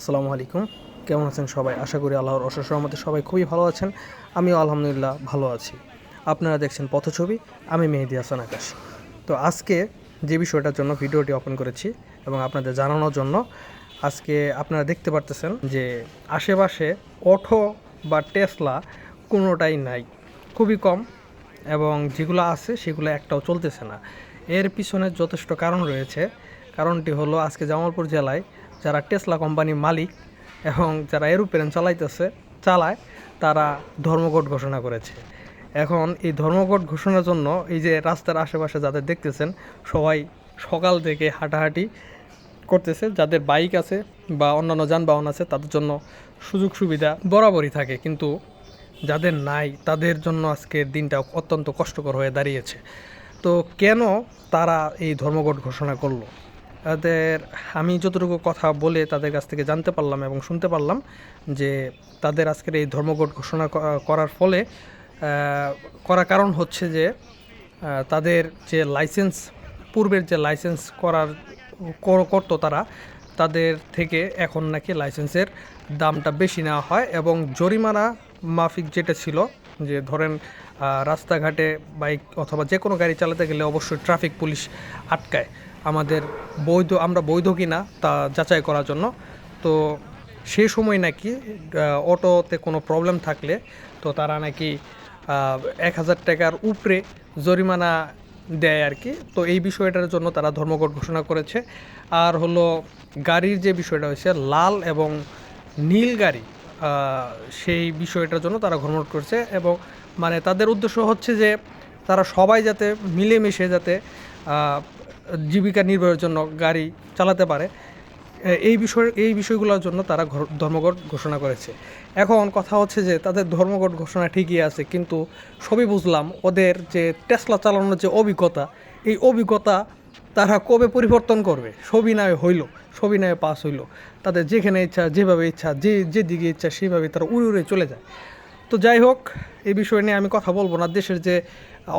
আসসালামু আলাইকুম। কেমন আছেন সবাই? আশা করি আল্লাহর অশেষ রহমতে সবাই খুবই ভালো আছেন। আমিও আলহামদুলিল্লাহ ভালো আছি। আপনারা দেখছেন পথছবি, আমি মেহেদী হাসান আকাশ। তো আজকে যে বিষয়টার জন্য ভিডিওটি ওপেন করেছি এবং আপনাদের জানানোর জন্য, আজকে আপনারা দেখতে পারতেছেন যে আশেপাশে অটো বা টেসলা কোনোটাই নাই, খুবই কম, এবং যেগুলো আছে সেগুলো একটাও চলতেছে না। এর পিছনে যথেষ্ট কারণ রয়েছে। কারণটি হলো, আজকে জামালপুর জেলায় যারা টেসলা কোম্পানির মালিক এবং যারা এরোপ্লেন চালায় তারা ধর্মঘট ঘোষণা করেছে। এখন এই ধর্মঘট ঘোষণার জন্য এই যে রাস্তার আশেপাশে যাদের দেখতেছেন, সবাই সকাল থেকে হাঁটাহাঁটি করতেছে। যাদের বাইক আছে বা অন্যান্য যানবাহন আছে তাদের জন্য সুযোগ সুবিধা বরাবরই থাকে, কিন্তু যাদের নাই তাদের জন্য আজকের দিনটা অত্যন্ত কষ্টকর হয়ে দাঁড়িয়েছে। তো কেন তারা এই ধর্মঘট ঘোষণা করলো? আমি যতটুকু কথা বলে তাদের কাছ থেকে জানতে পারলাম এবং শুনতে পারলাম যে তাদের আজকের এই ধর্মঘট ঘোষণা করার ফলে করার কারণ হচ্ছে যে তাদের যে লাইসেন্স, পূর্বের যে লাইসেন্স করতো তারা, তাদের থেকে এখন নাকি লাইসেন্সের দামটা বেশি নেওয়া হয় এবং জরিমানা মাফিক যেটা ছিল, যে ধরেন রাস্তাঘাটে বাইক অথবা যে কোনো গাড়ি চালাতে গেলে অবশ্যই ট্রাফিক পুলিশ আটকায় আমরা বৈধ কিনা তা যাচাই করার জন্য। তো সেই সময় নাকি অটোতে কোনো প্রবলেম থাকলে তো তারা নাকি 1,000 টাকার উপরে জরিমানা দেয় আর কি। তো এই বিষয়টার জন্য তারা ধর্মঘট ঘোষণা করেছে। আর হলো গাড়ির যে বিষয়টা হয়েছে, লাল এবং নীল গাড়ি, সেই বিষয়টার জন্য তারা ধর্মঘট করছে। এবং মানে তাদের উদ্দেশ্য হচ্ছে যে তারা সবাই যাতে মিলেমিশে যাতে জীবিকা নির্বাহের জন্য গাড়ি চালাতে পারে, এই বিষয়গুলোর জন্য তারা ধর্মঘট ঘোষণা করেছে। এখন কথা হচ্ছে যে তাদের ধর্মঘট ঘোষণা ঠিকই আছে, কিন্তু সবই বুঝলাম ওদের যে টেসলা চালানোর যে অভিজ্ঞতা, এই অভিজ্ঞতা তারা কবে পরিবর্তন করবে? সবিনয়ে পাস হইলো, তাদের যেখানে ইচ্ছা, যেভাবে ইচ্ছা, যেদিকে ইচ্ছা সেইভাবে তারা উড়ে উড়ে চলে যায়। তো যাই হোক, এই বিষয় নিয়ে আমি কথা বলবো না। দেশের যে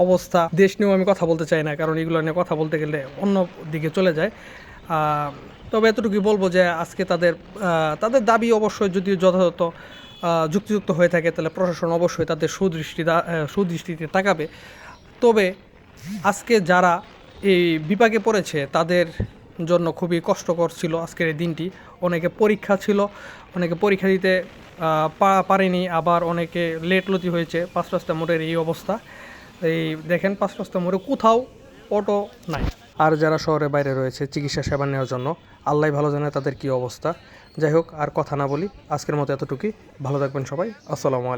অবস্থা, দেশ নিয়েও আমি কথা বলতে চাই না, কারণ এগুলো নিয়ে কথা বলতে গেলে অন্য দিকে চলে যায়। তবে এতটুকুই বলবো যে আজকে তাদের দাবি অবশ্যই যদি যথাযথ যুক্তিযুক্ত হয়ে থাকে, তাহলে প্রশাসন অবশ্যই তাদের সুদৃষ্টিতে তাকাবে। তবে আজকে যারা এই বিপাকে পড়েছে তাদের জন্য খুবই কষ্টকর ছিল আজকের এই দিনটি। অনেকে পরীক্ষা ছিল, অনেকে পরীক্ষা দিতে পারেনি, আবার অনেকে লেটলতি হয়েছে। 5 রাস্তা মোড়ের এই অবস্থা, এই দেখেন 5 রাস্তা মোড়ে কোথাও অটো নাই। আর যারা শহরের বাইরে রয়েছে চিকিৎসা সেবা নেওয়ার জন্য, আল্লাহ ভালো জানে তাদের কী অবস্থা। যাই হোক, আর কথা না বলি, আজকের মতো এতটুকুই। ভালো থাকবেন সবাই। আসসালামু আলাইকুম।